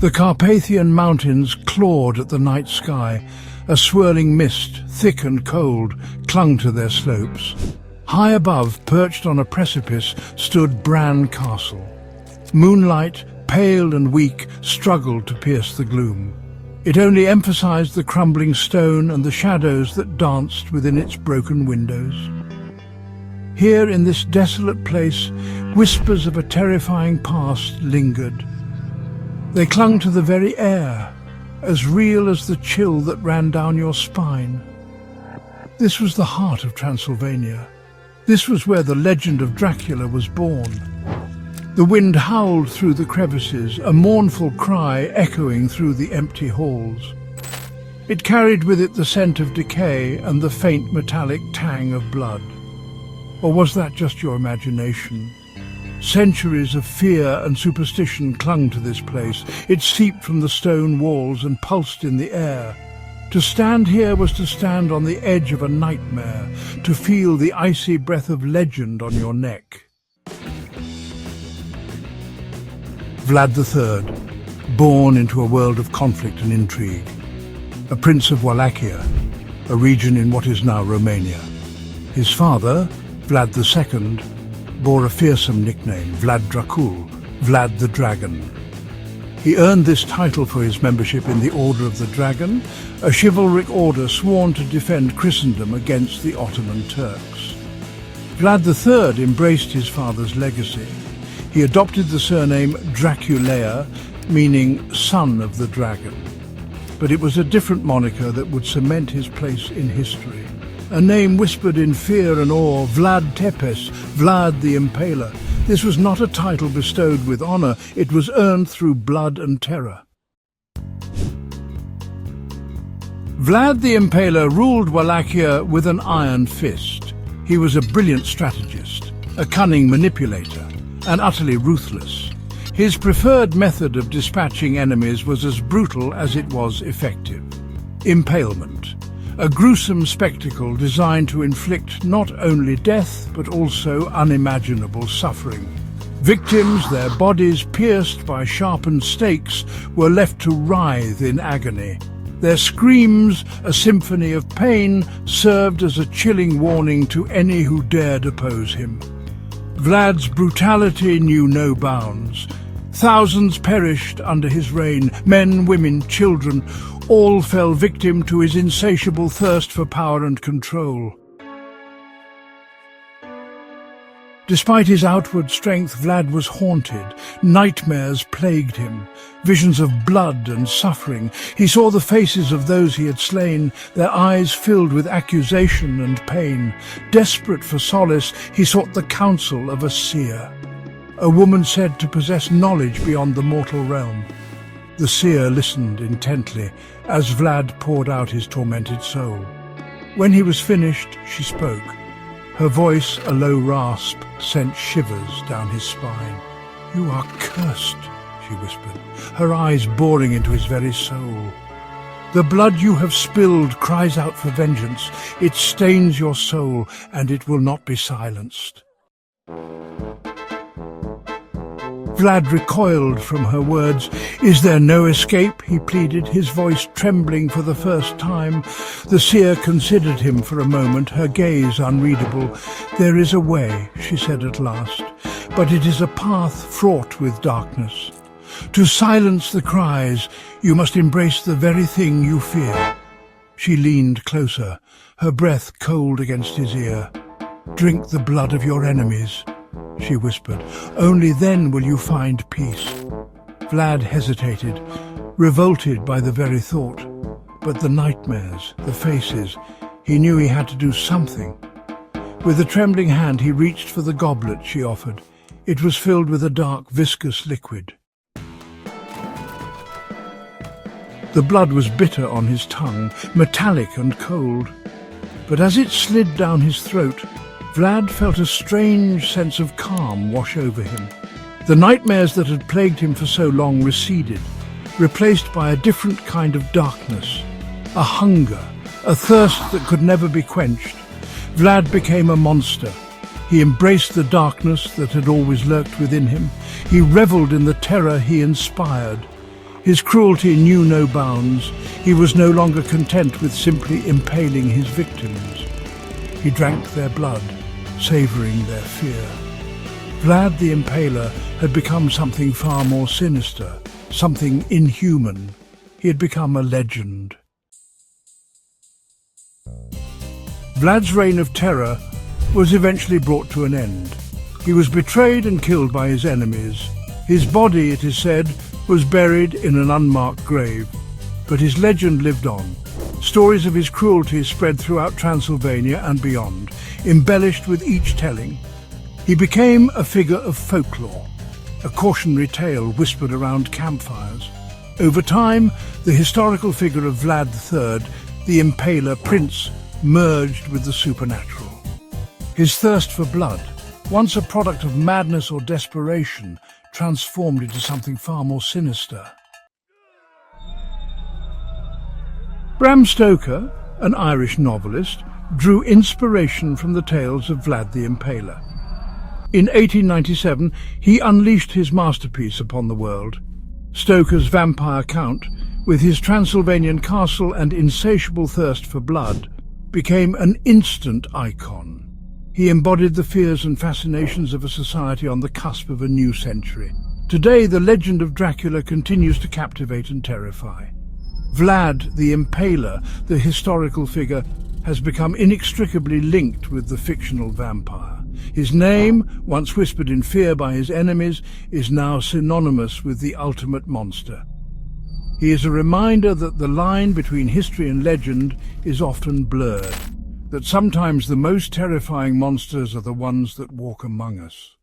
The Carpathian mountains clawed at the night sky. A swirling mist, thick and cold, clung to their slopes. High above, perched on a precipice, stood Bran Castle. Moonlight, pale and weak, struggled to pierce the gloom. It only emphasized the crumbling stone and the shadows that danced within its broken windows. Here in this desolate place, whispers of a terrifying past lingered. They clung to the very air, as real as the chill that ran down your spine. This was the heart of Transylvania. This was where the legend of Dracula was born. The wind howled through the crevices, a mournful cry echoing through the empty halls. It carried with it the scent of decay and the faint metallic tang of blood. Or was that just your imagination? Centuries of fear and superstition clung to this place. It seeped from the stone walls and pulsed in the air. To stand here was to stand on the edge of a nightmare, to feel the icy breath of legend on your neck. Vlad III, born into a world of conflict and intrigue. A prince of Wallachia, a region in what is now Romania. His father, Vlad II, bore a fearsome nickname, Vlad Dracula, Vlad the Dragon. He earned this title for his membership in the Order of the Dragon, a chivalric order sworn to defend Christendom against the Ottoman Turks. Vlad III embraced his father's legacy. He adopted the surname Dracula, meaning son of the dragon. But it was a different moniker that would cement his place in history. A name whispered in fear and awe, Vlad Tepes, Vlad the Impaler. This was not a title bestowed with honor, it was earned through blood and terror. Vlad the Impaler ruled Wallachia with an iron fist. He was a brilliant strategist, a cunning manipulator, and utterly ruthless. His preferred method of dispatching enemies was as brutal as it was effective. Impalement. A gruesome spectacle designed to inflict not only death, but also unimaginable suffering. Victims, their bodies pierced by sharpened stakes, were left to writhe in agony. Their screams, a symphony of pain, served as a chilling warning to any who dared oppose him. Vlad's brutality knew no bounds. Thousands perished under his reign, men, women, children, all fell victim to his insatiable thirst for power and control. Despite his outward strength, Vlad was haunted. Nightmares plagued him, visions of blood and suffering. He saw the faces of those he had slain, their eyes filled with accusation and pain. Desperate for solace, he sought the counsel of a seer, a woman said to possess knowledge beyond the mortal realm. The seer listened intently as Vlad poured out his tormented soul. When he was finished, she spoke. Her voice, a low rasp, sent shivers down his spine. "You are cursed," she whispered, her eyes boring into his very soul. "The blood you have spilled cries out for vengeance. It stains your soul, and it will not be silenced." Vlad recoiled from her words. "Is there no escape?" he pleaded, his voice trembling for the first time. The seer considered him for a moment, her gaze unreadable. "There is a way," she said at last, "but it is a path fraught with darkness. To silence the cries, you must embrace the very thing you fear." She leaned closer, her breath cold against his ear. "Drink the blood of your enemies," she whispered. "Only then will you find peace." Vlad hesitated, revolted by the very thought. But the nightmares, the faces, he knew he had to do something. With a trembling hand he reached for the goblet she offered. It was filled with a dark, viscous liquid. The blood was bitter on his tongue, metallic and cold. But as it slid down his throat, Vlad felt a strange sense of calm wash over him. The nightmares that had plagued him for so long receded, replaced by a different kind of darkness, a hunger, a thirst that could never be quenched. Vlad became a monster. He embraced the darkness that had always lurked within him. He revelled in the terror he inspired. His cruelty knew no bounds. He was no longer content with simply impaling his victims. He drank their blood, savouring their fear. Vlad the Impaler had become something far more sinister, something inhuman. He had become a legend. Vlad's reign of terror was eventually brought to an end. He was betrayed and killed by his enemies. His body, it is said, was buried in an unmarked grave. But his legend lived on. Stories of his cruelty spread throughout Transylvania and beyond, embellished with each telling. He became a figure of folklore, a cautionary tale whispered around campfires. Over time, the historical figure of Vlad III, the Impaler Prince, merged with the supernatural. His thirst for blood, once a product of madness or desperation, transformed into something far more sinister. Bram Stoker, an Irish novelist, drew inspiration from the tales of Vlad the Impaler. In 1897, he unleashed his masterpiece upon the world. Stoker's vampire count, with his Transylvanian castle and insatiable thirst for blood, became an instant icon. He embodied the fears and fascinations of a society on the cusp of a new century. Today, the legend of Dracula continues to captivate and terrify. Vlad the Impaler, the historical figure, has become inextricably linked with the fictional vampire. His name, once whispered in fear by his enemies, is now synonymous with the ultimate monster. He is a reminder that the line between history and legend is often blurred, that sometimes the most terrifying monsters are the ones that walk among us.